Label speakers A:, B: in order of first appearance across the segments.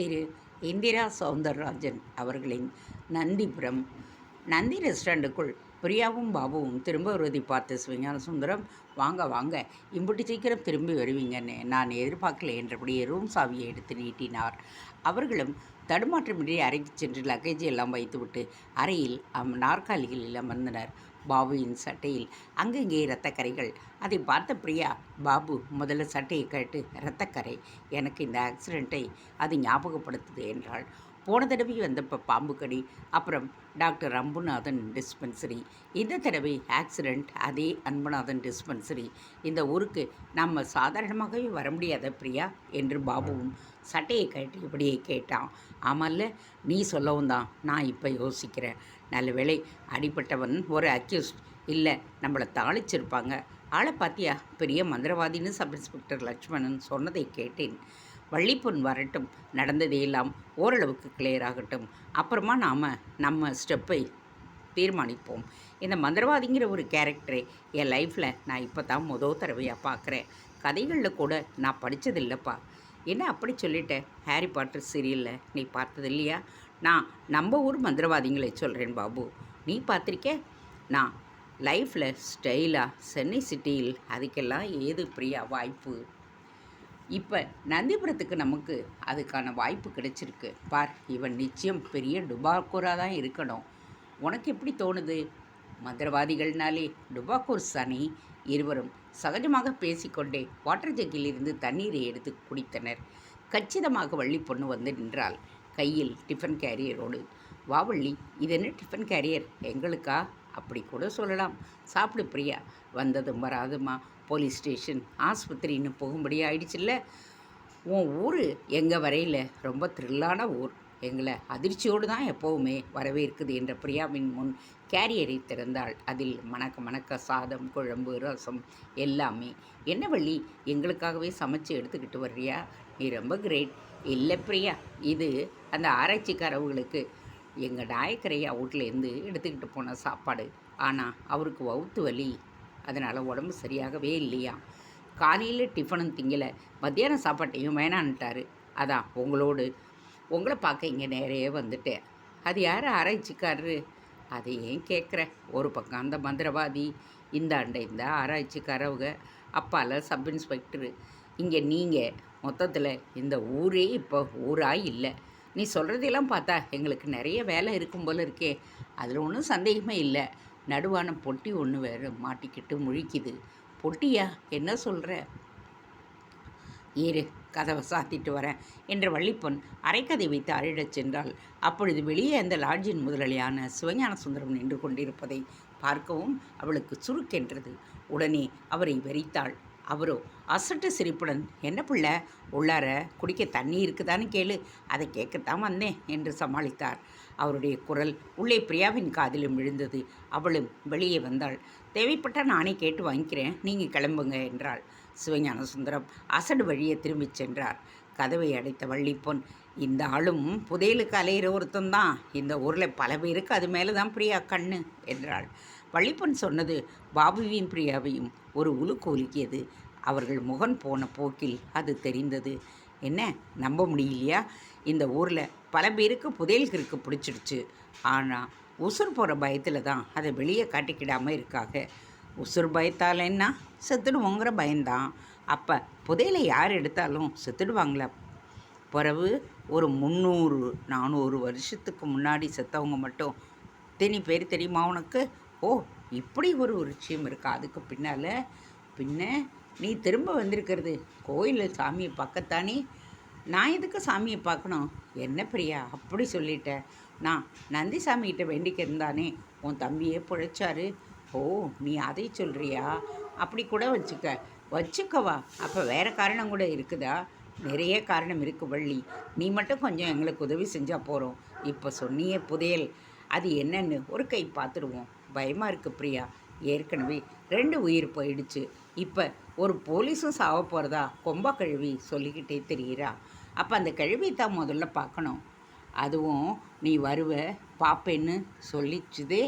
A: திரு இந்திரா சௌந்தரராஜன் அவர்களின் நந்திபுரம் நந்தி ரெஸ்டாரண்ட்டுக்குள் பிரியாவும் பாபுவும் திரும்ப வருவதை பார்த்த சிவஞான சுந்தரம், வாங்க வாங்க, இம்புட்டு சீக்கிரம் திரும்பி வருவீங்கன்னு நான் எதிர்பார்க்கல என்றபடியே ரூம் சாவியை எடுத்து நீட்டினார். அவர்களும் தடுமாற்றமின்றி அறைக்கு சென்று லக்கேஜை எல்லாம் வைத்துவிட்டு அறையில் நாற்காலிகளில் அமர்ந்தனர். பாபுவின் சட்டையில் அங்கங்கே இரத்தக்கரைகள். அதை பார்த்த பிரியா, பாபு முதல்ல சட்டையை கேட்டு, இரத்தக்கரை, எனக்கு இந்த ஆக்சிடெண்ட்டை அது ஞாபகப்படுத்துது என்றாள். போன தடவை வந்தப்போ பாம்பு கடி, அப்புறம் டாக்டர் அம்புநாதன் டிஸ்பென்சரி, இந்த தடவை ஆக்சிடெண்ட் அதே அன்புநாதன் டிஸ்பென்சரி. இந்த ஊருக்கு நம்ம சாதாரணமாகவே வர முடியாத பிரியா என்று பாபுவும் சட்டையை கட்டி இப்படியே கேட்டான். ஆமாம்ல, நீ சொல்லவும் தான் நான் இப்போ யோசிக்கிறேன். நல்ல வேளை அடிப்பட்டவன் ஒரு அக்யூஸ்ட் இல்லை, நம்மளை தாளிச்சிருப்பாங்க. ஆளை பார்த்தியா, பெரிய மந்திரவாதின்னு சப் இன்ஸ்பெக்டர் லட்சுமணன் சொன்னதை கேட்டேன். வள்ளிப்பொன் வரட்டும், நடந்ததையெல்லாம் ஓரளவுக்கு கிளியர் ஆகட்டும், அப்புறமா நாம் நம்ம ஸ்டெப்பை தீர்மானிப்போம். இந்த மந்திரவாதிங்கிற ஒரு கேரக்டரை என் லைஃப்பில் நான் இப்போ தான் தடவையாக பார்க்குறேன். கதைகளில் கூட நான் படித்ததில்லைப்பா. என்ன அப்படி சொல்லிட்டேன்? ஹாரி பாட்டர் சீரியலில் நீ பார்த்தது இல்லையா? நான் நம்ம ஊர் மந்திரவாதிகளை சொல்கிறேன் பாபு, நீ பார்த்துருக்கே? நான் லைஃப்பில் ஸ்டைலாக சென்னை சிட்டியில் அதுக்கெல்லாம் ஏது பிரியா வாய்ப்பு? இப்போ நந்திபுரத்துக்கு நமக்கு அதுக்கான வாய்ப்பு கிடைச்சிருக்கு பார். இவன் நிச்சயம் பெரிய டுபாக்கூராக தான் இருக்கணும். உனக்கு எப்படி தோணுது? மந்திரவாதிகள்னாலே டுபாக்கூர்ஸ் தானே. இருவரும் சகஜமாக பேசிக்கொண்டே வாட்டர் ஜக்கில் இருந்து தண்ணீரை எடுத்து குடித்தனர். கச்சிதமாக வள்ளி பொண்ணு வந்து நின்றாள், கையில் டிஃபன் கேரியரோடு. வாவள்ளி, இது என்ன டிஃபன் கேரியர்? எங்களுக்கா? அப்படி கூட சொல்லலாம். சாப்பிடு பிரியா. வந்ததும் வராதுமா போலீஸ் ஸ்டேஷன் ஆஸ்பத்திரின்னு போகும்படி ஆயிடுச்சுல்ல. உன் ஊர் எங்கள் வரையில் ரொம்ப த்ரில்லான ஊர். எங்களை அதிர்ச்சியோடு தான் எப்போவுமே வரவேற்குது என்ற பிரியாவின் முன் கேரியரை திறந்தாள். அதில் மணக்க மணக்க சாதம், குழம்பு, ரசம் எல்லாமே. என்ன வள்ளி, எங்களுக்காகவே சமைச்சு எடுத்துக்கிட்டு வர்றியா? நீ ரொம்ப கிரேட். இல்லை பிரியா, இது அந்த ஆராய்ச்சிக்காரவங்களுக்கு எங்கள் நாயக்கரையா வீட்டிலேருந்து எடுத்துக்கிட்டு போன சாப்பாடு. ஆனால் அவருக்கு வவுத்து வலி, அதனால் உடம்பு சரியாகவே இல்லையா. காலையில் டிஃபனும் திங்கலை, மத்தியான சாப்பாட்டையும் வேணான்ட்டார். அதான் உங்களை பார்க்க இங்கே நேரையே வந்துட்டேன். அது யார் ஆராய்ச்சிக்காரரு? அதை ஏன் கேட்குற? ஒரு பக்கம் அந்த மந்திரவாதி, இந்த ஆராய்ச்சிக்காரவங்க, அப்பால் சப் இன்ஸ்பெக்டரு, இங்கே நீங்கள், மொத்தத்தில் இந்த ஊரே இப்போ ஊராக இல்லை. நீ சொல்கிறதெல்லாம் பார்த்தா எங்களுக்கு நிறைய வேலை இருக்கும் போல் இருக்கே. அதில் ஒன்றும் சந்தேகமே இல்லை. நடுவான பொட்டி ஒன்று வேறு மாட்டிக்கிட்டு முழிக்குது. பொட்டியா? என்ன சொல்கிற? ஏறு, கதவை சாத்திட்டு வரேன் என்ற வள்ளிப்பொன் அரைக்கதை வைத்து அழிடச் சென்றாள். அப்பொழுது வெளியே அந்த லாட்ஜின் முதலாளியான சிவஞான சுந்தரம் நின்று கொண்டிருப்பதை பார்க்கவும் அவளுக்கு சுருக்கென்றது. உடனே அவரை வெறித்தாள். அவரோ அசட்டு சிரிப்புடன், என்ன பிள்ளை, உள்ளார குடிக்க தண்ணி இருக்குதான்னு கேளு, அதை கேட்கத்தான் வந்தேன் என்று சமாளித்தார். அவருடைய குரல் உள்ளே பிரியாவின் காதிலும் விழுந்தது. அவளும் வெளியே வந்தாள். தேவைப்பட்டால் நானே கேட்டு வாங்கிக்கிறேன், நீங்கள் கிளம்புங்க என்றாள். சிவஞான சுந்தரம் அசடு வழியே திரும்பிச் சென்றார். கதவை அடைத்த வள்ளிப்பொன், இந்த ஆளும் புதையலுக்கு அலையிற ஒருத்தந்தான். இந்த ஊரில் பல பேருக்கு அது மேலே தான் பிரியா கண்ணு என்றாள். வள்ளிப்பொன் சொன்னது பாபுவையும் பிரியாவையும் ஒரு உலுக்கு உலுக்கியது. அவர்கள் முகன் போன போக்கில் அது தெரிந்தது. என்ன, நம்ப முடியலையா? இந்த ஊரில் பல பேருக்கு புதையல் கிறுக்கு பிடிச்சிடுச்சு. ஆனால் உசுர் போகிற பயத்தில் தான் அதை வெளியே காட்டிக்கிடாமல் இருக்காங்க. உசுர் பயத்தால் என்ன, செத்துடுவோங்கிற பயந்தான். அப்போ புதையலை யார் எடுத்தாலும் செத்துடுவாங்களா? பிறகு ஒரு 300-400 வருஷத்துக்கு முன்னாடி செத்தவங்க மட்டும் இத்தனை பேர் தெரியுமா உனக்கு? ஓ, இப்படி ஒரு விஷயம் இருக்கா அதுக்கு பின்னால்? பின்ன நீ திரும்ப வந்திருக்கிறது கோயிலில் சாமியை பார்க்கத்தானே. நான் எதுக்கு சாமியை பார்க்கணும்? என்ன பிரியா அப்படி சொல்லிட்டேன்? நான் நந்தி சாமிகிட்ட வேண்டிக்க இருந்தானே, உன் தம்பியே பிழைச்சாரு. ஓ, நீ அதை சொல்கிறியா? அப்படி கூட வச்சுக்கவா. அப்போ வேறு காரணம் கூட இருக்குதா? நிறைய காரணம் இருக்குது வள்ளி. நீ மட்டும் கொஞ்சம் எங்களுக்கு உதவி செஞ்சால் போகிறோம். இப்போ சொன்னியே புதையல், அது என்னன்னு ஒரு கை பார்த்துடுவோம். பயமாக இருக்குது பிரியா. ஏற்கனவே 2 உயிர் போயிடுச்சு. இப்போ ஒரு போலீஸும் சாவ போகிறதா கொம்பா கழுவி சொல்லிக்கிட்டே தெரிகிறா. அப்போ அந்த கழுவி தான் முதல்ல பார்க்கணும். அதுவும் நீ வருவ பார்ப்பேன்னு சொல்லிச்சுதே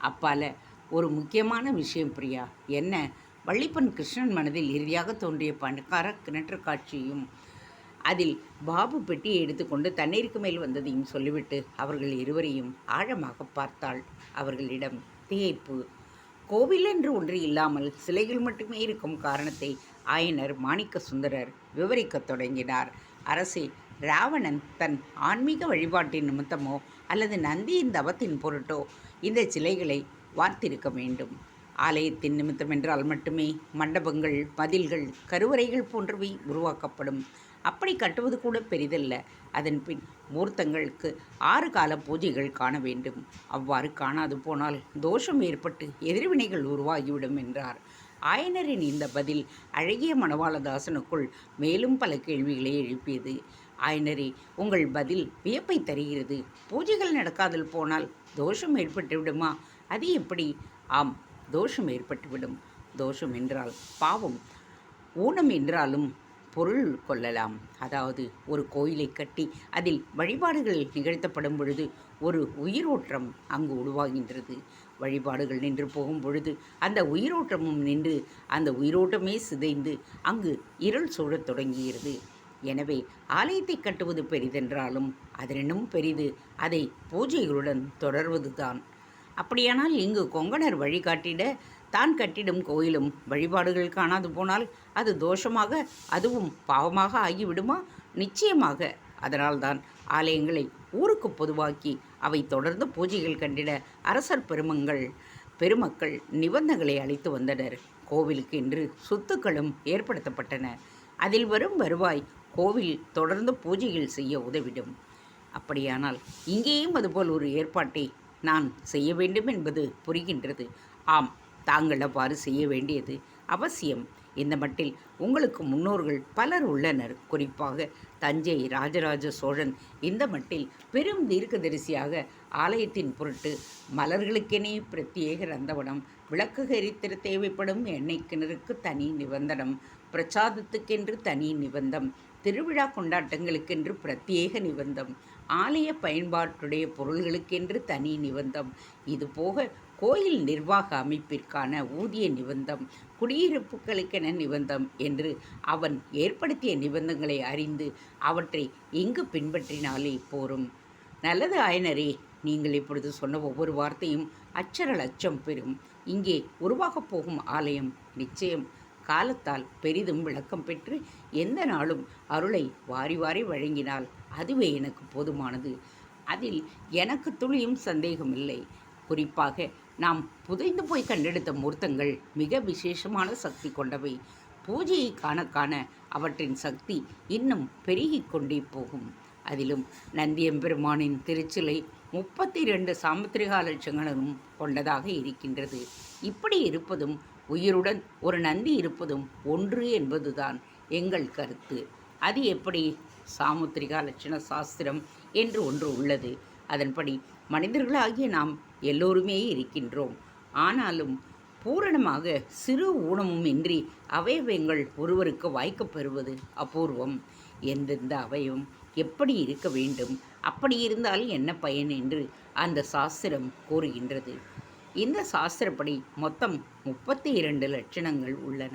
A: அப்பால். ஒரு முக்கியமான விஷயம் பிரியா. என்ன? வள்ளிப்பன் கிருஷ்ணன் மனதில் இறுதியாக தோன்றிய பணக்கார கிணற்று காட்சியும் அதில் பாபு பெட்டியை எடுத்துக்கொண்டு தண்ணீருக்கு மேல் வந்ததையும் சொல்லிவிட்டு அவர்கள் இருவரையும் ஆழமாக பார்த்தாள். அவர்களிடம் திகைப்பு. கோவில் என்று ஒன்று இல்லாமல் சிலைகள் மட்டுமே இருக்கும் காரணத்தை ஆயனர் மாணிக்க சுந்தரர் விவரிக்கத் தொடங்கினார். அரசே, ராவணன் தன் ஆன்மீக வழிபாட்டின் நிமித்தமோ அல்லது நந்தியின் தவத்தின் பொருட்டோ இந்த சிலைகளை வார்த்திருக்க வேண்டும். ஆலயத்தின் நிமித்தமென்றால் மட்டுமே மண்டபங்கள், மதில்கள், கருவறைகள் போன்றவை உருவாக்கப்படும். அப்படி கட்டுவது கூட பெரிதல்ல. அதன் பின் மூர்த்தங்களுக்கு 6 கால பூஜைகள் காண வேண்டும். அவ்வாறு காணாது போனால் தோஷம் ஏற்பட்டு எதிர்வினைகள் உருவாகிவிடும் என்றார். ஆயனரின் இந்த பதில் அழகிய மணவாளதாசனுக்குள் மேலும் பல கேள்விகளை எழுப்பியது. ஆயனரே, உங்கள் பதில் வியப்பை தருகிறது. பூஜைகள் நடக்காதல் போனால் தோஷம் ஏற்பட்டு விடுமா? அது எப்படி? ஆம், தோஷம் ஏற்பட்டுவிடும். தோஷம் என்றால் பாவம். ஊனம் என்றாலும் பொருள் கொள்ளலாம். அதாவது ஒரு கோயிலை கட்டி அதில் வழிபாடுகள் நிகழ்த்தப்படும் பொழுது ஒரு உயிரோட்டம் அங்கு உருவாகின்றது. வழிபாடுகள் நின்று போகும் பொழுது அந்த உயிரோட்டமும் நின்று அந்த உயிரோட்டமே சிதைந்து அங்கு இருள் சூழத் தொடங்குகிறது. எனவே ஆலயத்தை கட்டுவது பெரிதென்றாலும் அதனினும் பெரிது அதை பூஜைகளுடன் தொடர்வதுதான். அப்படியானால் இங்கு கொங்கணர் வழிகாட்டிட தான் கட்டிடும் கோயிலும் வழிபாடுகள் காணாது போனால் அது தோஷமாக, அதுவும் பாவமாக ஆகிவிடுமா? நிச்சயமாக. அதனால்தான் ஆலயங்களை ஊருக்கு பொதுவாக்கி அவை தொடர்ந்து பூஜைகள் கண்டிட அரசர் பெருமக்கள் நிபந்தனைகளை அளித்து வந்தனர். கோவிலுக்கு என்று சொத்துக்களும் ஏற்படுத்தப்பட்டன. அதில் வரும் வருவாய் கோவில் தொடர்ந்து பூஜைகள் செய்ய உதவிடும். அப்படியானால் இங்கேயும் அதுபோல் ஒரு ஏற்பாட்டை நான் செய்ய வேண்டும் என்பது புரிகின்றது. ஆம், தாங்கள் அவ்வாறு செய்ய வேண்டியது அவசியம். இந்த மட்டில் உங்களுக்கு முன்னோர்கள் பலர் உள்ளனர். குறிப்பாக தஞ்சை ராஜராஜ சோழன் இந்த மட்டில் பெரும் தீர்க்கதரிசியாக ஆலயத்தின் பொருட்டு மலர்களுக்கெனே பிரத்யேக ரந்தவனம், விளக்கு எரித்திட தேவைப்படும் எண்ணெய் கிணறுக்கு தனி நிபந்தனம், பிரசாதத்துக்கென்று தனி நிபந்தம், திருவிழா கொண்டாட்டங்களுக்கென்று பிரத்யேக நிபந்தம், ஆலய பயன்பாட்டுடைய பொருள்களுக்கென்று தனி நிபந்தம், இதுபோக கோயில் நிர்வாக அமைப்பிற்கான ஊதிய நிபந்தம், குடியிருப்புகளுக்கென நிபந்தம் என்று அவன் ஏற்படுத்திய நிபந்தங்களை அறிந்து அவற்றை இங்கு பின்பற்றினாலே போரும். நல்லது ஆயனரே, நீங்கள் இப்பொழுது சொன்ன ஒவ்வொரு வார்த்தையும் அச்சர லட்சம் பெறும். இங்கே உருவாகப் போகும் ஆலயம் நிச்சயம் காலத்தால் பெரிதும் விளக்கம் பெற்று எந்த நாளும் அருளை வாரி வாரி வழங்கினால் அதுவே எனக்கு போதுமானது. அதில் எனக்கு துளியும் சந்தேகமில்லை. குறிப்பாக நாம் புதைந்து போய் கண்டெடுத்த மூர்த்தங்கள் மிக விசேஷமான சக்தி கொண்டவை. பூஜையை காண காண அவற்றின் சக்தி இன்னும் பெருகி கொண்டே போகும். அதிலும் நந்தியம்பெருமானின் திருச்சிலை 32 சாமுத்திரிகா லட்சங்களும் கொண்டதாக இருக்கின்றது. இப்படி இருப்பதும் உயிருடன் ஒரு நந்தி இருப்பதும் ஒன்று என்பதுதான் எங்கள் கருத்து. அது எப்படி? சாமுத்திரிகா லட்சண சாஸ்திரம் என்று ஒன்று உள்ளது. அதன்படி மனிதர்களாகிய நாம் எல்லோருமே இருக்கின்றோம். ஆனாலும் பூரணமாக சிறு ஊனமும் இன்றி அவயவங்கள் ஒருவருக்கு வாய்க்கப்பெறுவது அபூர்வம். எந்தெந்த அவயவம் எப்படி இருக்க வேண்டும், அப்படி இருந்தால் என்ன பயன் என்று அந்த சாஸ்திரம் கூறுகின்றது. இந்த சாஸ்திரப்படி மொத்தம் 32 லட்சணங்கள் உள்ளன.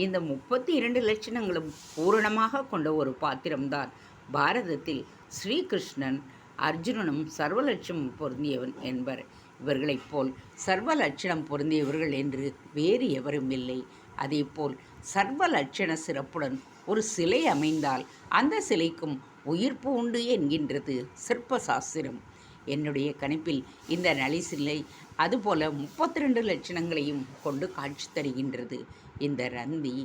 A: இந்த 32 லட்சணங்களும் பூரணமாக கொண்ட ஒரு பாத்திரம்தான் பாரதத்தில் ஸ்ரீகிருஷ்ணன். அர்ஜுனனும் சர்வலட்சம் பொருந்தியவன் என்பர். இவர்களைப் போல் சர்வ லட்சணம் பொருந்தியவர்கள் என்று வேறு எவரும் இல்லை. அதேபோல் சர்வ லட்சண சிறப்புடன் ஒரு சிலை அமைந்தால் அந்த சிலைக்கும் உயிர்ப்பு உண்டு என்கின்றது சிற்ப சாஸ்திரம். என்னுடைய கணிப்பில் இந்த நளி சிலை அதுபோல 32 லட்சணங்களையும் கொண்டு காட்சி தருகின்றது. இந்த நந்தி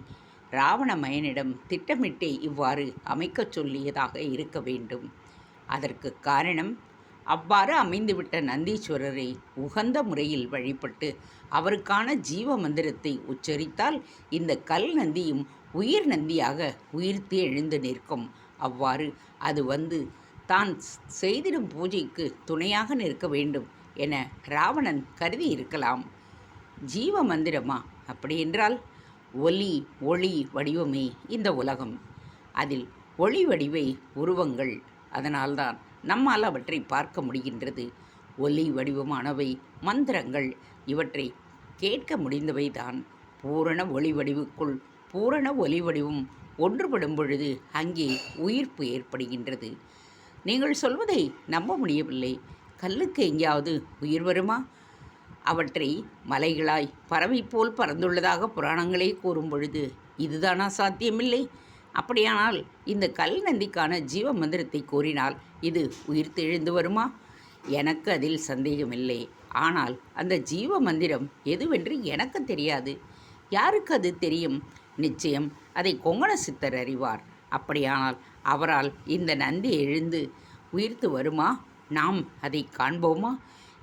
A: ராவணமயனிடம் திட்டமிட்டே இவ்வாறு அமைக்கச் சொல்லியதாக இருக்க வேண்டும். அதற்கு காரணம், அவ்வாறு அமைந்துவிட்ட நந்தீஸ்வரரை உகந்த முறையில் வழிபட்டு அவருக்கான ஜீவ மந்திரத்தை உச்சரித்தால் இந்த கல் நந்தியும் உயிர் நந்தியாக உயிர்த்து எழுந்து நிற்கும். அவ்வாறு அது வந்து தான் செய்திடும் பூஜைக்கு துணையாக நிற்க வேண்டும் என ராவணன் கருதி இருக்கலாம். ஜீவ மந்திரமா? அப்படியென்றால் ஒலி ஒளி வடிவமே இந்த உலகம். அதில் ஒளி வடிவை உருவங்கள். அதனால்தான் நம்மால் அவற்றை பார்க்க முடிகின்றது. ஒலி வடிவமானவை மந்திரங்கள். இவற்றை கேட்க முடிந்தவைதான். பூரண ஒளி வடிவுக்குள் பூரண ஒலி வடிவும் ஒன்றுபடும் பொழுது அங்கே உயிர்ப்பு ஏற்படுகின்றது. நீங்கள் சொல்வதை நம்ப முடியவில்லை. கல்லுக்கு எங்கேயாவது உயிர் வருமா? அவற்றை மலைகளாய் பறவை போல் பறந்துள்ளதாக புராணங்களே கூறும் பொழுது இதுதானா சாத்தியமில்லை? அப்படியானால் இந்த கல் நந்திக்கான ஜீவ மந்திரத்தை கூறினால் இது உயிர் தெழுந்து வருமா? எனக்கு அதில் சந்தேகமில்லை. ஆனால் அந்த ஜீவ மந்திரம் எதுவென்று எனக்கு தெரியாது. யாருக்கு அது தெரியும்? நிச்சயம் அதை கொங்கண சித்தர் அறிவார். அப்படியானால் அவரால் இந்த நந்தி எழுந்து உயிர்த்து வருமா? நாம் அதை காண்போமா?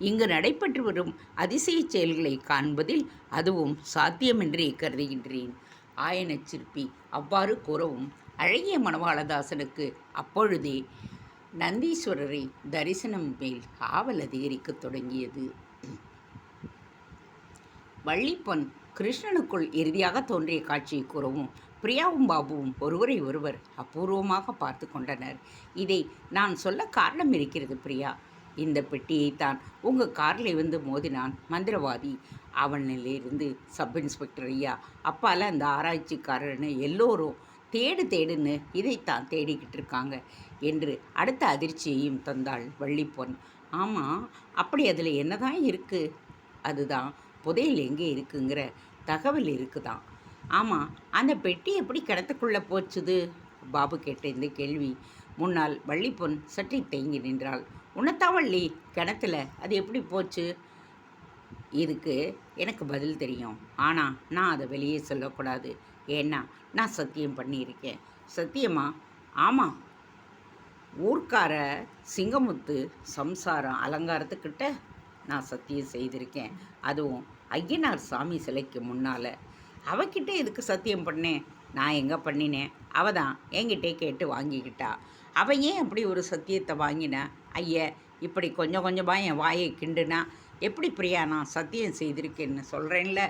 A: இங்கு நடைபெற்று வரும் அதிசய செயல்களை காண்பதில் அதுவும் சாத்தியமென்றே கருதுகின்றேன். ஆயனச் சிற்பி அவ்வாறு கூறவும் அழகிய மணவாளதாசனுக்கு அப்பொழுதே நந்தீஸ்வரரை தரிசனம் மேல் ஆவல் அதிகரிக்கத் தொடங்கியது. வள்ளிப்பொன் கிருஷ்ணனுக்குள் இறுதியாக தோன்றிய காட்சியை கூறவும் பிரியாவும் பாபுவும் ஒருவரை ஒருவர் அபூர்வமாக பார்த்து கொண்டனர். இதை நான் சொல்ல காரணம் இருக்கிறது பிரியா. இந்த பெட்டியைத்தான் உங்கள் காரில் வந்து மோதினான் மந்திரவாதி. அவனிலிருந்து சப் இன்ஸ்பெக்டர் ஐயா, அப்பால் அந்த ஆராய்ச்சிக்காரர்னு எல்லோரும் தேடுன்னு இதைத்தான் தேடிக்கிட்டு இருக்காங்க என்று அடுத்த அதிர்ச்சியையும் தந்தாள் வள்ளிப்பொன். ஆமாம், அப்படி அதில் என்னதான் இருக்குது? அதுதான் புதையல் எங்கே இருக்குங்கிற தகவல் இருக்குதான். ஆமாம், அந்த பெட்டி எப்படி கிணத்துக்குள்ளே போச்சுது? பாபு கேட்ட இந்த கேள்வி முன்னால் வள்ளிப்பொன் சற்றே தேங்கி நின்றாள். உன்னத்தான் வள்ளி, கிணத்துல அது எப்படி போச்சு? இதுக்கு எனக்கு பதில் தெரியும். ஆனால் நான் அதை வெளியே சொல்லக்கூடாது. ஏன்னா நான் சத்தியம் பண்ணியிருக்கேன். சத்தியமா? ஆமாம், ஊர்க்கார சிங்கமுத்து சம்சாரம் அலங்காரத்துக்கிட்ட நான் சத்தியம் செய்திருக்கேன். அதுவும் ஐயனார் சாமி சிலைக்கு முன்னால். அவகிட்ட எதுக்கு சத்தியம் பண்ணேன்? நான் எங்கே பண்ணினேன்? அவள் தான் என்கிட்டே கேட்டு வாங்கிக்கிட்டா. அவள் ஏன் அப்படி ஒரு சத்தியத்தை வாங்கினா? ஐய, இப்படி கொஞ்சம் கொஞ்சமாக என் வாயை கிண்டுனா எப்படி பிரியா நான் சத்தியம் செய்திருக்கேன்னு சொல்கிறேன்ல?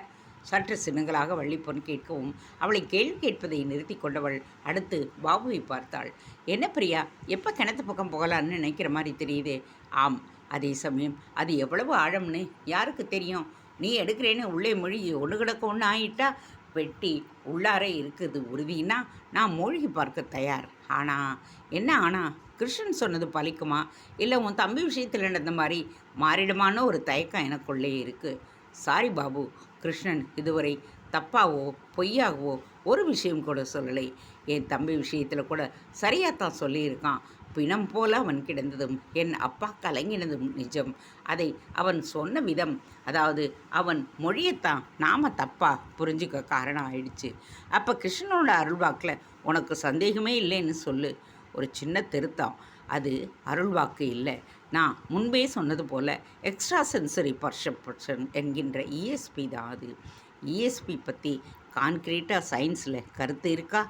A: சற்று சின்னங்களாக வள்ளிப்பொன் கேட்கவும் அவளை கேள்வி கேட்பதை நிறுத்தி கொண்டவள் அடுத்து பாபுவை பார்த்தாள். என்ன பிரியா, எப்போ கிணத்து பக்கம் போகலான்னு நினைக்கிற மாதிரி தெரியுது? ஆம், அதே சமயம் அது எவ்வளவு ஆழம்னு யாருக்கு தெரியும்? நீ எடுக்கிறேன்னு உள்ளே மூழ்கி ஒன்று கிடக்க ஒன்று ஆகிட்டா பெட்டி உள்ளாரே இருக்குது உறுதினா நான் மூழ்கி பார்க்க தயார். ஆனால் என்ன ஆனால் கிருஷ்ணன் சொன்னது பலிக்குமா, இல்லை உன் தம்பி விஷயத்தில் நடந்த மாதிரி மாறிடுமான்னு ஒரு தயக்கம் எனக்குள்ளே இருக்குது. சாரி பாபு, கிருஷ்ணன் இதுவரை தப்பாவோ பொய்யாகவோ ஒரு விஷயம் கூட சொல்லலை. என் தம்பி விஷயத்தில் கூட சரியாகத்தான் சொல்லியிருக்கான். பிணம் போல அவன் கிடந்ததும் என் அப்பா கலங்கினதும் நிஜம். அதை அவன் சொன்ன விதம், அதாவது அவன் மொழியத்தான் நாம் தப்பாக புரிஞ்சுக்க காரணம் ஆயிடுச்சு. அப்போ கிருஷ்ணனோட அருள்வாக்கில் உனக்கு சந்தேகமே இல்லைன்னு சொல்லு. ஒரு சின்ன திருத்தம், அது அருள்வாக்கு இல்லை. நான் முன்பே சொன்னது போல் எக்ஸ்ட்ரா சென்சரி பர்செப்ஷன் என்கின்ற இஎஸ்பி தான் அது. இஎஸ்பி பற்றி கான்க்ரீட்டாக சயின்ஸில் கருத்து இருக்கா?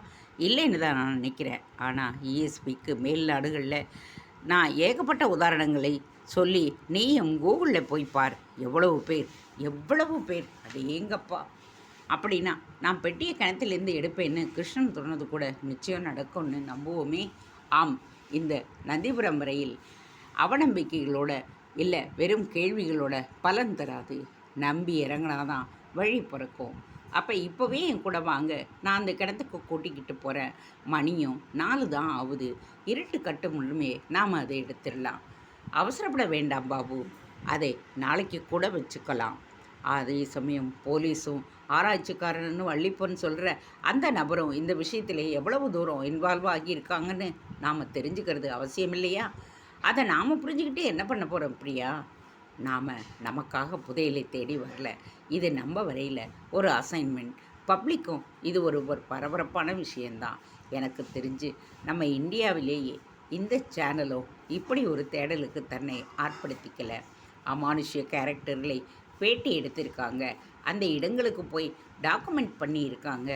A: இல்லைன்னு தான் நான் நினைக்கிறேன். ஆனால் இஎஸ்பிக்கு மேல் நாடுகளில் நான் ஏகப்பட்ட உதாரணங்களை சொல்லி நீயும் கூகுளில் போய் பார். எவ்வளவு பேர் அது ஏங்கப்பா. அப்படின்னா நான் பெட்டியை கிணத்துலேருந்து எடுப்பேன்னு கிருஷ்ணன் சொன்னது கூட நிச்சயம் நடக்கும்னு நம்புவோமே. ஆம், இந்த நந்திபுரம் வரையில் அவநம்பிக்கைகளோட இல்லை வெறும் கேள்விகளோட பலன் தராது. நம்பி இறங்கினாதான் வழி பிறக்கும். அப்போ இப்போவே என் கூட வாங்க, நான் அந்த கிணத்துக்கு கூட்டிக்கிட்டு போகிறேன். மணியும் 4 தான் ஆகுது. இருட்டு கட்டு முழுமே நாம் அதை எடுத்துடலாம். அவசரப்பட வேண்டாம் பாபு, அதை நாளைக்கு கூட வச்சுக்கலாம். அதே சமயம் போலீஸும் ஆராய்ச்சிக்காரன்னு வள்ளிப்பொன் சொல்கிற அந்த நபரும் இந்த விஷயத்தில் எவ்வளவு தூரம் இன்வால்வ் ஆகியிருக்காங்கன்னு நாம் தெரிஞ்சுக்கிறது அவசியம் இல்லையா? அதை நாம் புரிஞ்சுக்கிட்டு என்ன பண்ண போகிறோம் பிரியா? நாம் நமக்காக புதையலை தேடி வரல. இது நம்ம வரையில் ஒரு அசைன்மெண்ட். பப்ளிக்கும் இது ஒரு பரபரப்பான விஷயந்தான். எனக்கு தெரிஞ்சு நம்ம இந்தியாவிலேயே இந்த சேனலும் இப்படி ஒரு தேடலுக்கு தன்னை ஆட்படுத்திக்கலை. அமானுஷ்ய கேரக்டர்களை பேட்டி எடுத்திருக்காங்க, அந்த இடங்களுக்கு போய் டாக்குமெண்ட் பண்ணியிருக்காங்க.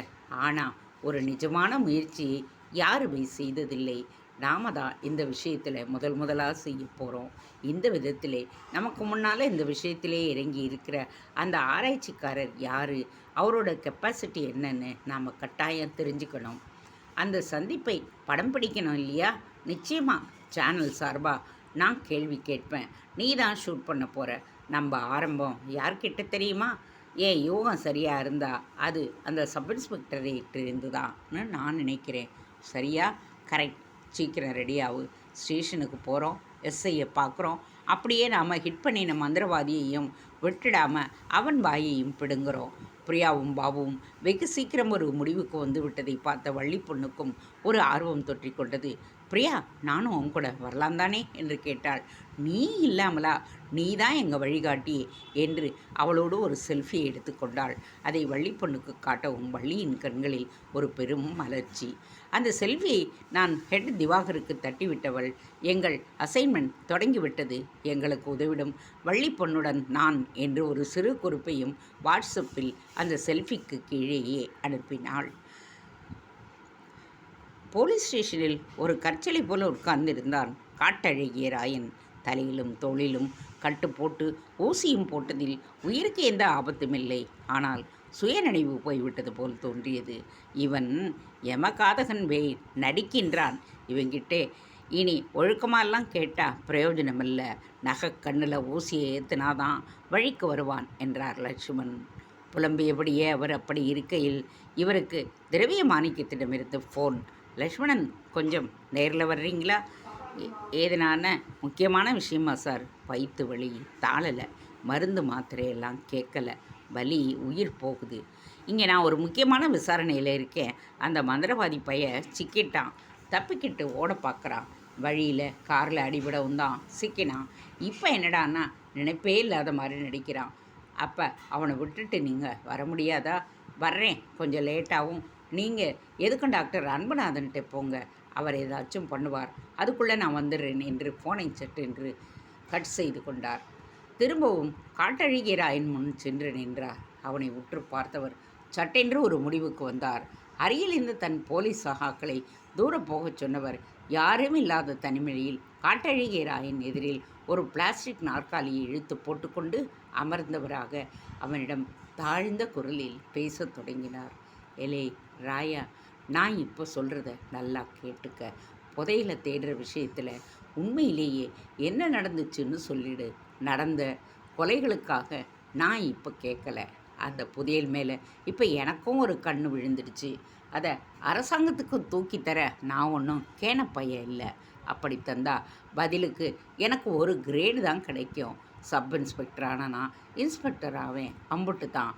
A: ஆனால் ஒரு நிஜமான முயற்சியை யாருமே செய்ததில்லை. நாம் தான் இந்த விஷயத்தில் முதலாக செய்ய போகிறோம். இந்த விதத்திலே நமக்கு முன்னால் இந்த விஷயத்திலே இறங்கி இருக்கிற அந்த ஆராய்ச்சிக்காரர் யார், அவரோட கெப்பாசிட்டி என்னன்னு நாம் கட்டாயம் தெரிஞ்சுக்கணும். அந்த சந்திப்பை படம் பிடிக்கணும் இல்லையா? நிச்சயமாக சேனல் சார்பாக நான் கேள்வி கேட்பேன். நீ தான் ஷூட் பண்ண போகிற. நம்ம ஆரம்பம் யார்கிட்ட தெரியுமா? ஏன் யூகம் சரியாக இருந்தா அது அந்த சப் இன்ஸ்பெக்டரேட்டிருந்து தான்னு நான் நினைக்கிறேன். சரியா? கரெக்ட். சீக்கிரம் ரெடியாகு. ஸ்டேஷனுக்கு போகிறோம், எஸ்ஐயை பார்க்குறோம். அப்படியே நாம் ஹிட் பண்ணின மந்திரவாதியையும் விட்டுடாமல் அவன் வாயையும் பிடுங்குறோம். பிரியாவும் பாபுவும் வெகு சீக்கிரம் ஒரு முடிவுக்கு வந்து விட்டதை பார்த்த வள்ளி பொண்ணுக்கும் ஒரு ஆர்வம் தொற்றிக்கொண்டது. பிரியா, நானும் உன் கூட வரலாம் தானே என்று கேட்டாள். நீ இல்லாமலா? நீ தான் எங்கள் வழிகாட்டி என்று அவளோடு ஒரு செல்ஃபியை எடுத்துக்கொண்டாள். அதை வள்ளி பொண்ணுக்கு காட்டவும் வள்ளியின் கண்களில் ஒரு பெரும் மலர்ச்சி. அந்த செல்ஃபியை நான் ஹெட் திவாகருக்கு தட்டிவிட்டவள். எங்கள் அசைன்மெண்ட் தொடங்கிவிட்டது. எங்களுக்கு உதவிடும் வள்ளி பொண்ணுடன் நான் என்று ஒரு சிறு குறிப்பையும் வாட்ஸ்அப்பில் அந்த செல்ஃபிக்கு கீழேயே அனுப்பினாள். போலீஸ் ஸ்டேஷனில் ஒரு கற்சிலை போல உட்கார்ந்திருந்தான் காட்டழகிய ராயன். தலையிலும் தோளிலும் கட்டு போட்டு ஊசியும் போட்டதில் உயிருக்கு எந்த ஆபத்துமில்லை. ஆனால் சுயநினைவு போய்விட்டது போல் தோன்றியது. இவன் எமகாதகன் நடிக்கின்றான். இவங்கிட்டே இனி ஒழுக்கமாலாம் கேட்டால் பிரயோஜனமில்ல. நகை கண்ணில் ஊசியை ஏற்றுனாதான் வழிக்கு வருவான் என்றார் லட்சுமண். புலம்பியபடியே அவர் அப்படி இருக்கையில் இவருக்கு திரவிய மாணிக்கத்திடமிருந்து ஃபோன். லக்ஷ்மணன், கொஞ்சம் நேரில் வர்றீங்களா? ஏதனான முக்கியமான விஷயமா சார்? வயிற்று வலி தாளலை, மருந்து மாத்திரையெல்லாம் கேட்கலை, வலி உயிர் போகுது. இங்கே நான் ஒரு முக்கியமான விசாரணையில் இருக்கேன். அந்த மந்திரவாதி சிக்கிட்டான். தப்பிக்கிட்டு ஓட பார்க்குறான். வழியில் காரில் அடிபடவும் தான் சிக்கினான். இப்போ என்னடான்னா நினைப்பே இல்லாத மாதிரி நடிக்கிறான். அப்போ அவனை விட்டுட்டு நீங்கள் வர முடியாதா? வர்றேன், கொஞ்சம் லேட்டாகவும். நீங்கள் எதுக்கும் டாக்டர் அன்புநாதன்கிட்ட போங்க, அவர் ஏதாச்சும் பண்ணுவார். அதுக்குள்ளே நான் வந்துடுறேன் என்று ஃபோனை சட்டென்று கட் செய்து கொண்டார். திரும்பவும் காட்டழகிய ராயன் முன் சென்று நின்றார். அவனை உற்று பார்த்தவர் சட்டென்று ஒரு முடிவுக்கு வந்தார். அருகில் இருந்து தன் போலீஸ் சகாக்களை தூர போகச் சொன்னவர் யாரும் இல்லாத தனிமையில் காட்டழகிய ராயன் எதிரில் ஒரு பிளாஸ்டிக் நாற்காலியை இழுத்து போட்டுக்கொண்டு அமர்ந்தவராக அவனிடம் தாழ்ந்த குரலில் பேசத் தொடங்கினார். எலே ராயா, நான் இப்போ சொல்கிறத நல்லா கேட்டுக்க. புதையில தேடுற விஷயத்தில் உண்மையிலேயே என்ன நடந்துச்சுன்னு சொல்லிடு. நடந்த கொலைகளுக்காக நான் இப்போ கேட்கலை. அந்த புதையல் மேலே இப்போ எனக்கும் ஒரு கண்ணு விழுந்துடுச்சு. அதை அரசாங்கத்துக்கு தூக்கி தர நான் ஒன்றும் கேனப்பைய இல்லை. அப்படி தந்தா பதிலுக்கு எனக்கு ஒரு கிரேடு தான் கிடைக்கும். சப் இன்ஸ்பெக்டர் ஆனால் நான் இன்ஸ்பெக்டர் ஆவேன், அம்புட்டு தான்.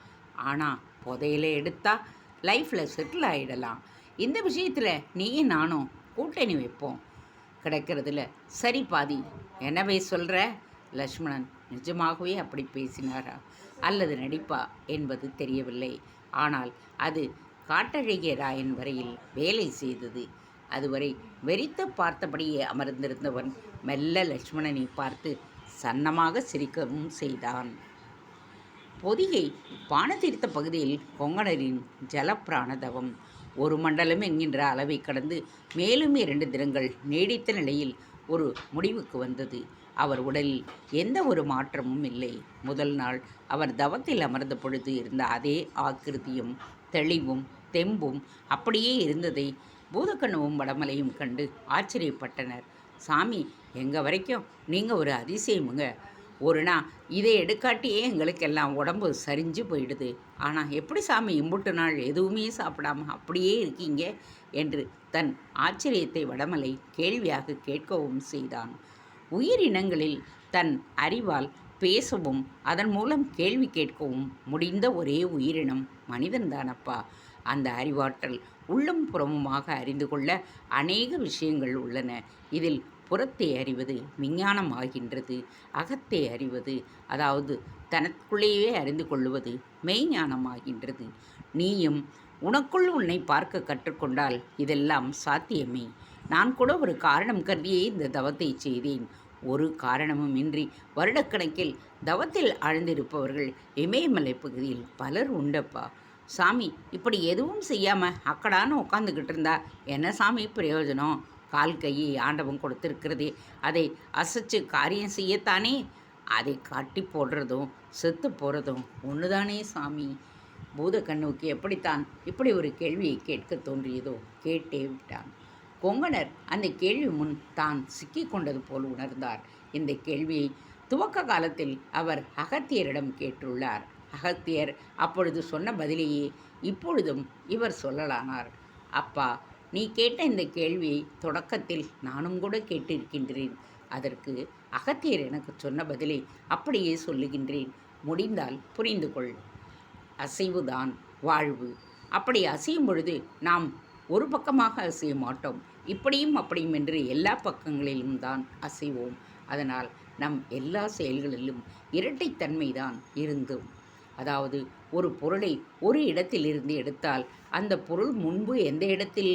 A: ஆனால் புதையில எடுத்தால் லைஃப்பில் செட்டில் ஆகிடலாம். இந்த விஷயத்தில் நீயும் நானும் கூட்டணி வைப்போம். கிடைக்கிறதுல சரி பாதி. என்னவே சொல்கிற? லக்ஷ்மணன் நிஜமாகவே அப்படி பேசினாரா அல்லது நடிப்பா என்பது தெரியவில்லை. ஆனால் அது காட்டழகிய ராயன் வரையில் வேலை செய்தது. அதுவரை வெறித்து பார்த்தபடியே அமர்ந்திருந்தவன் மெல்ல லக்ஷ்மணனை பார்த்து சன்னமாக சிரிக்கவும் செய்தான். பொதிகை பானதீர்த்த பகுதியில் கொங்கணரின் ஜலப்பிராணதவம் ஒரு மண்டலம் என்கின்ற அளவை கடந்து மேலும் 2 தினங்கள் நீடித்த நிலையில் ஒரு முடிவுக்கு வந்தது. அவர் உடலில் எந்த ஒரு மாற்றமும் இல்லை. முதல் நாள் அவர் தவத்தில் அமர்ந்த பொழுது இருந்த அதே ஆக்கிருதியும் தெளிவும் தெம்பும் அப்படியே இருந்ததை பூதக்கண்ணுவும் வடமலையும் கண்டு ஆச்சரியப்பட்டனர். சாமி, எங்கள் வரைக்கும் நீங்கள் ஒரு அதிசயமுங்க. ஒரு நாள் இதை எடுக்காட்டியே எங்களுக்கெல்லாம் உடம்பு சரிஞ்சு போயிடுது. ஆனால் எப்படி சாமி இம்புட்டு நாள் எதுவுமே சாப்பிடாம அப்படியே இருக்கீங்க என்று தன் ஆச்சரியத்தை வடமலை கேள்வியாக கேட்கவும் செய்தான். உயிரினங்களில் தன் அறிவால் பேசவும் அதன் மூலம் கேள்வி கேட்கவும் முடிந்த ஒரே உயிரினம் மனிதன்தானப்பா. அந்த அறிவாற்றல் உள்ளும் புறமுமாக அறிந்து கொள்ள அநேக விஷயங்கள் உள்ளன. இதில் புறத்தை அறிவது விஞ்ஞானம் ஆகின்றது. அகத்தை அறிவது, அதாவது தனக்குள்ளேயே அறிந்து கொள்வது மெய்ஞானமாகின்றது. நீயும் உனக்குள் உன்னை பார்க்க கற்றுக்கொண்டால் இதெல்லாம் சாத்தியமே. நான் கூட ஒரு காரணம் கருதியே இந்த தவத்தை செய்தேன். ஒரு காரணமும் இன்றி வருடக்கணக்கில் தவத்தில் ஆழ்ந்திருப்பவர்கள் இமயமலை பகுதியில் பலர் உண்டப்பா. சாமி, இப்படி எதுவும் செய்யாமல் அக்கடான்னு உட்காந்துக்கிட்டு இருந்தா என்ன சாமி பிரயோஜனம்? கால் கையை ஆண்டவன் கொடுத்திருக்கிறதே, அதை அசைச்சு காரியம் செய்யத்தானே. அதை காட்டி போடுறதும் செத்து போகிறதும் ஒன்று தானே சாமி. பூதக்கண்ணுக்கு எப்படித்தான் இப்படி ஒரு கேள்வியை கேட்க தோன்றியதோ கேட்டே விட்டான். கொங்கணர் அந்த கேள்வி முன் தான் சிக்கி கொண்டது போல் உணர்ந்தார். இந்த கேள்வியை துவக்க காலத்தில் அவர் அகத்தியரிடம் கேட்டுள்ளார். அகத்தியர் அப்பொழுது சொன்ன பதிலையே இப்பொழுதும் இவர் சொல்லலானார். அப்பா, நீ கேட்ட இந்த கேள்வியை தொடக்கத்தில் நானும் கூட கேட்டிருக்கின்றேன். அதற்கு அகத்தியர் எனக்கு சொன்ன பதிலை அப்படியே சொல்லுகின்றேன். முடிந்தால் புரிந்து கொள். அசைவுதான் வாழ்வு. அப்படி அசையும் பொழுது நாம் ஒரு பக்கமாக அசைய மாட்டோம். இப்படியும் அப்படியும் என்று எல்லா பக்கங்களிலும் தான் அசைவோம். அதனால் நம் எல்லா செயல்களிலும் இரட்டைத்தன்மை தான் இருந்தும், அதாவது ஒரு பொருளை ஒரு இடத்திலிருந்து எடுத்தால் அந்த பொருள் முன்பு எந்த இடத்தில்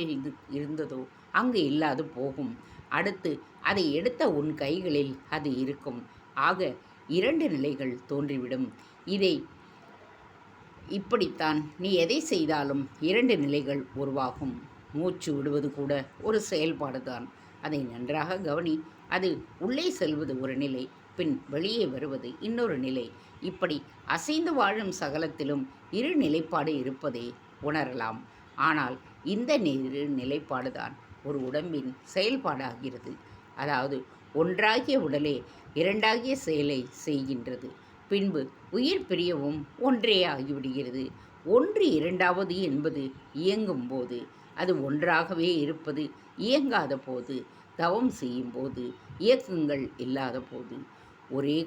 A: இருந்ததோ அங்கு இல்லாது போகும். அடுத்து அதை எடுத்த உன் கைகளில் அது இருக்கும். ஆக இரண்டு நிலைகள் தோன்றிவிடும். இதை இப்படித்தான் நீ எதை செய்தாலும் இரண்டு நிலைகள் உருவாகும். மூச்சு விடுவது கூட ஒரு செயல்பாடுதான். அதை நன்றாக கவனி. அது உள்ளே செல்வது ஒரு நிலை, பின் வெளியே வருவது இன்னொரு நிலை. இப்படி அசைந்து வாழும் சகலத்திலும் இரு நிலைப்பாடு இருப்பதை உணரலாம். ஆனால் இந்த நிலைப்பாடுதான் ஒரு உடம்பின் செயல்பாடாகிறது. அதாவது ஒன்றாகிய உடலே இரண்டாகிய செயலை செய்கின்றது. பின்பு உயிர் பிரியவும் ஒன்றே ஆகிவிடுகிறது. ஒன்று இரண்டாவது என்பது இயங்கும் போது, அது ஒன்றாகவே இருப்பது இயங்காத போது, தவம் செய்யும் போது, இயக்கங்கள் இல்லாத போது. ஒரே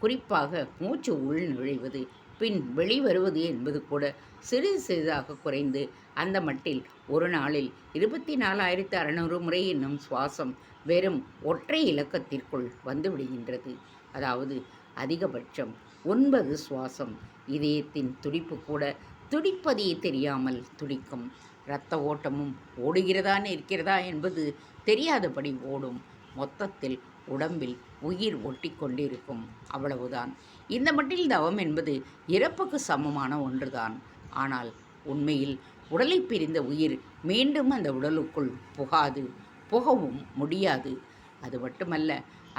A: குறிப்பாக மூச்சு உள் நுழைவது பின் வெளிவருவது என்பது கூட சிறிது சிறிதாக குறைந்து அந்த மட்டில் ஒரு நாளில் 24,600 முறை என்னும் சுவாசம் வெறும் ஒற்றை இலக்கத்திற்குள் வந்துவிடுகின்றது. அதாவது அதிகபட்சம் 9 சுவாசம். இதயத்தின் துடிப்பு கூட துடிப்பதே தெரியாமல் துடிக்கும். இரத்த ஓட்டமும் ஓடுகிறதா இருக்கிறதா என்பது தெரியாதபடி ஓடும். மொத்தத்தில் உடம்பில் உயிர் ஒட்டி கொண்டிருக்கும். அவ்வளவுதான். இந்த மட்டில் தவம் என்பது இறப்புக்கு சமமான ஒன்றுதான். ஆனால் உண்மையில் உடலை பிரிந்த உயிர் மீண்டும் அந்த உடலுக்குள் புகவும் முடியாது. அது மட்டுமல்ல,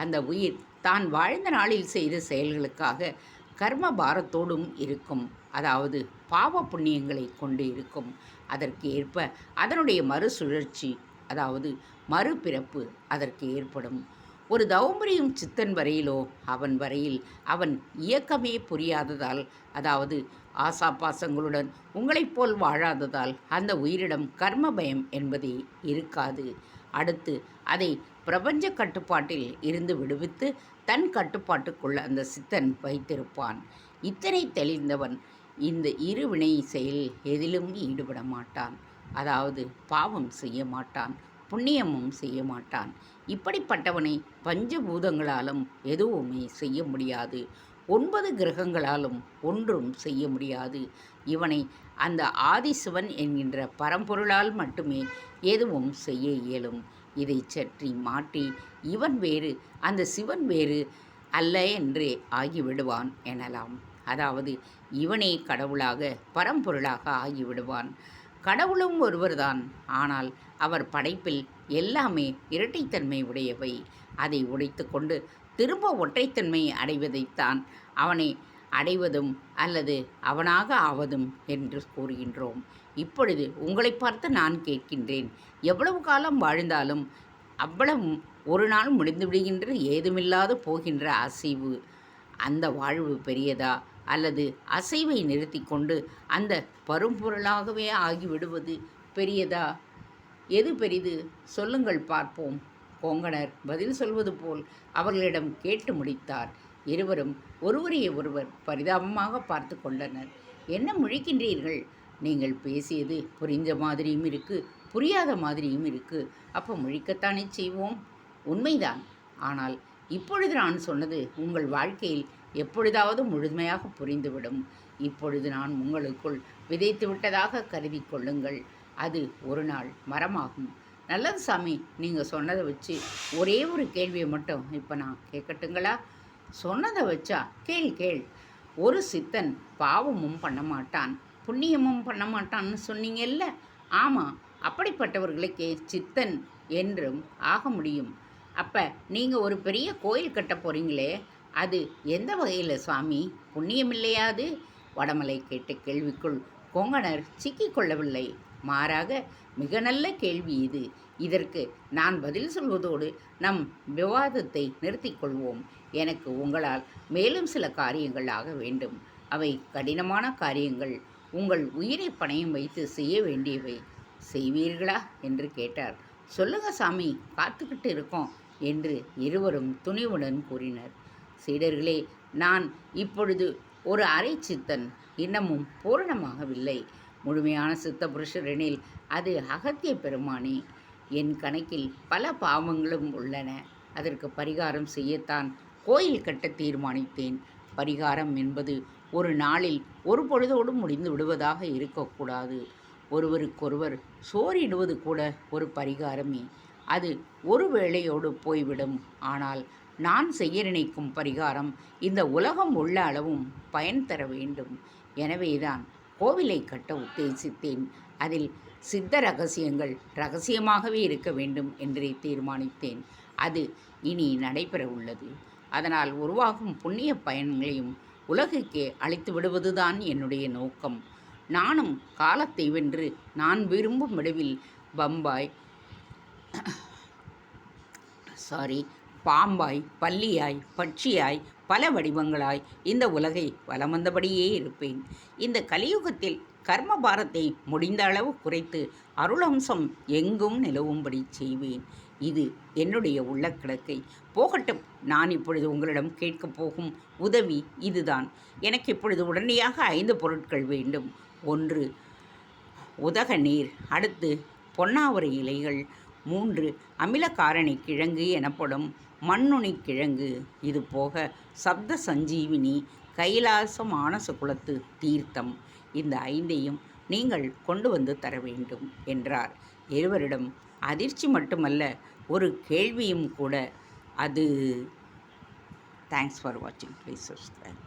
A: அந்த உயிர் தான் வாழ்ந்த நாளில் செய்த செயல்களுக்காக கர்ம பாரத்தோடும் இருக்கும். அதாவது பாவ புண்ணியங்களை கொண்டு இருக்கும். அதற்கு ஏற்ப அதனுடைய மறுசுழற்சி, அதாவது மறுபிறப்பு அதற்கு ஏற்படும். ஒரு தவம்புரியும் சித்தன் வரையிலோ அவன் வரையில் அவன் இயக்கமே புரியாததால், அதாவது ஆசாபாசங்களுடன் உங்களைப் போல் வாழாததால் அந்த உயிரிடம் கர்ம பயம் என்பதே இருக்காது. அடுத்து அதை பிரபஞ்ச கட்டுப்பாட்டில் இருந்து விடுவித்து தன் கட்டுப்பாட்டுக்குள் அந்த சித்தன் வைத்திருப்பான். இத்தனை தெளிந்தவன் இந்த இருவினை செயல் எதிலும் ஈடுபட மாட்டான். அதாவது பாவம் செய்ய மாட்டான், புண்ணியமும் செய்ய மாட்டான். இப்படிப்பட்டவனை பஞ்சபூதங்களாலும் எதுவுமே செய்ய முடியாது. 9 கிரகங்களாலும் ஒன்றும் செய்ய முடியாது. இவனை அந்த ஆதிசிவன் என்கின்ற பரம்பொருளால் மட்டுமே எதுவும் செய்ய இயலும். இதை சற்றி மாற்றி இவன் வேறு அந்த சிவன் வேறு அல்ல என்றே ஆகிவிடுவான் எனலாம். அதாவது இவனே கடவுளாக பரம்பொருளாக ஆகிவிடுவான். கடவுளும் ஒருவர்தான். ஆனால் அவர் படைப்பில் எல்லாமே இரட்டைத்தன்மை உடையவை. அதை உடைத்து கொண்டு திரும்ப ஒற்றைத்தன்மை அடைவதைத்தான் அவனை அடைவதும் அல்லது அவனாக ஆவதும் என்று கூறுகின்றோம். இப்பொழுது உங்களை பார்த்து நான் கேட்கின்றேன், எவ்வளவு காலம் வாழ்ந்தாலும் அவ்வளவும் ஒரு நாள் முடிந்துவிடுகின்ற ஏதுமில்லாது போகின்ற அசைவு, அந்த வாழ்வு பெரியதா அல்லது அசைவை நிறுத்தி கொண்டு அந்த பரும்பொருளாகவே ஆகிவிடுவது பெரியதா? எது பெரிது? சொல்லுங்கள் பார்ப்போம். கோங்கணர் பதில் சொல்வது போல் அவர்களிடம் கேட்டு முடித்தார். இருவரும் ஒருவரையே ஒருவர் பரிதாபமாக பார்த்து கொண்டனர். என்ன முழிக்கின்றீர்கள்? நீங்கள் பேசியது புரிந்த மாதிரியும் இருக்கு, புரியாத மாதிரியும் இருக்கு. அப்போ முழிக்கத்தானே செய்வோம். உண்மைதான். ஆனால் இப்பொழுது நான் சொன்னது உங்கள் வாழ்க்கையில் எப்பொழுதாவது முழுமையாக புரிந்துவிடும். இப்பொழுது நான் உங்களுக்குள் விதைத்து விட்டதாக கருதி கொள்ளுங்கள். அது ஒரு நாள் மரமாகும். நல்லது சாமி, நீங்கள் சொன்னதை வச்சு ஒரே ஒரு கேள்வியை மட்டும் இப்போ நான் கேட்கட்டுங்களா? சொன்னதை வச்சா கேள். ஒரு சித்தன் பாவமும் பண்ண மாட்டான், புண்ணியமும் பண்ண மாட்டான்னு சொன்னீங்கல்ல? ஆமாம், அப்படிப்பட்டவர்களுக்கே சித்தன் என்றும் ஆக முடியும். அப்போ நீங்கள் ஒரு பெரிய கோயில் கட்ட போகிறீங்களே, அது எந்த வகையில் சுவாமி? புண்ணியம் இல்லையாது? வடமலை கேட்ட கேள்விக்குள் கொங்கணர் சிக்கிக்கொள்ளவில்லை. மாறாக மிக நல்ல கேள்வி இது. இதற்கு நான் பதில் சொல்வதோடு நம் விவாதத்தை நிறுத்திக் கொள்வோம். எனக்கு உங்களால் மேலும் சில காரியங்கள் ஆக வேண்டும். அவை கடினமான காரியங்கள். உங்கள் உயிரை பணயம் வைத்து செய்ய வேண்டியவை. செய்வீர்களா என்று கேட்டார். சொல்லுங்க சாமி, காத்துக்கிட்டு இருக்கோம் என்று இருவரும் துணிவுடன் கூறினர். சீடர்களே, நான் இப்பொழுது ஒரு அரை சித்தன், இன்னமும் பூரணமாகவில்லை. முழுமையான சித்த புருஷர் எனில் அது அகத்திய பெருமானே. என் கணக்கில் பல பாவங்களும் உள்ளன. அதற்கு பரிகாரம் செய்யத்தான் கோயில் கட்ட தீர்மானித்தேன். பரிகாரம் என்பது ஒரு நாளில் ஒரு பொழுதோடு முடிந்து விடுவதாக இருக்கக்கூடாது. ஒருவருக்கொருவர் சோறிடுவது கூட ஒரு பரிகாரமே. அது ஒரு வேளையோடு போய்விடும். ஆனால் நான் செய்ய நினைக்கும் பரிகாரம் இந்த உலகம் உள்ள அளவும் பயன் தர வேண்டும். எனவேதான் கோவிலை கட்ட உத்தேசித்தேன். அதில் சித்த ரகசியங்கள் ரகசியமாகவே இருக்க வேண்டும் என்றே தீர்மானித்தேன். அது இனி நடைபெற உள்ளது. அதனால் உருவாகும் புண்ணிய பயன்களையும் உலகுக்கே அளித்து விடுவதுதான் என்னுடைய நோக்கம். நானும் காலத்தை வென்று நான் விரும்பும் விடவில் பாம்பாய், பல்லியாய், பட்சியாய், பல வடிவங்களாய் இந்த உலகை வலம் வந்தபடியே இருப்பேன். இந்த கலியுகத்தில் கர்ம பாரத்தை முடிந்த அளவு குறைத்து அருளம்சம் எங்கும் நிலவும்படி செய்வேன். இது என்னுடைய உள்ளக்கிடக்கை. போகட்டும், நான் இப்பொழுது உங்களிடம் கேட்கப் போகும் உதவி இதுதான். எனக்கு இப்பொழுது உடனடியாக 5 பொருட்கள் வேண்டும். 1 உதக நீர், அடுத்து பொன்னாவரை இலைகள், 3 அமிலகாரணி கிழங்கு எனப்படும் மண்ணுணி கிழங்கு, இது போக சப்த சஞ்சீவினி, கைலாச மானச குலத்து தீர்த்தம். இந்த 5ஐயும் நீங்கள் கொண்டு வந்து தர வேண்டும் என்றார். இருவரிடம் அதிர்ச்சி மட்டுமல்ல, ஒரு கேள்வியும் கூட. அது தேங்க்ஸ் ஃபார் வாட்சிங். Please subscribe.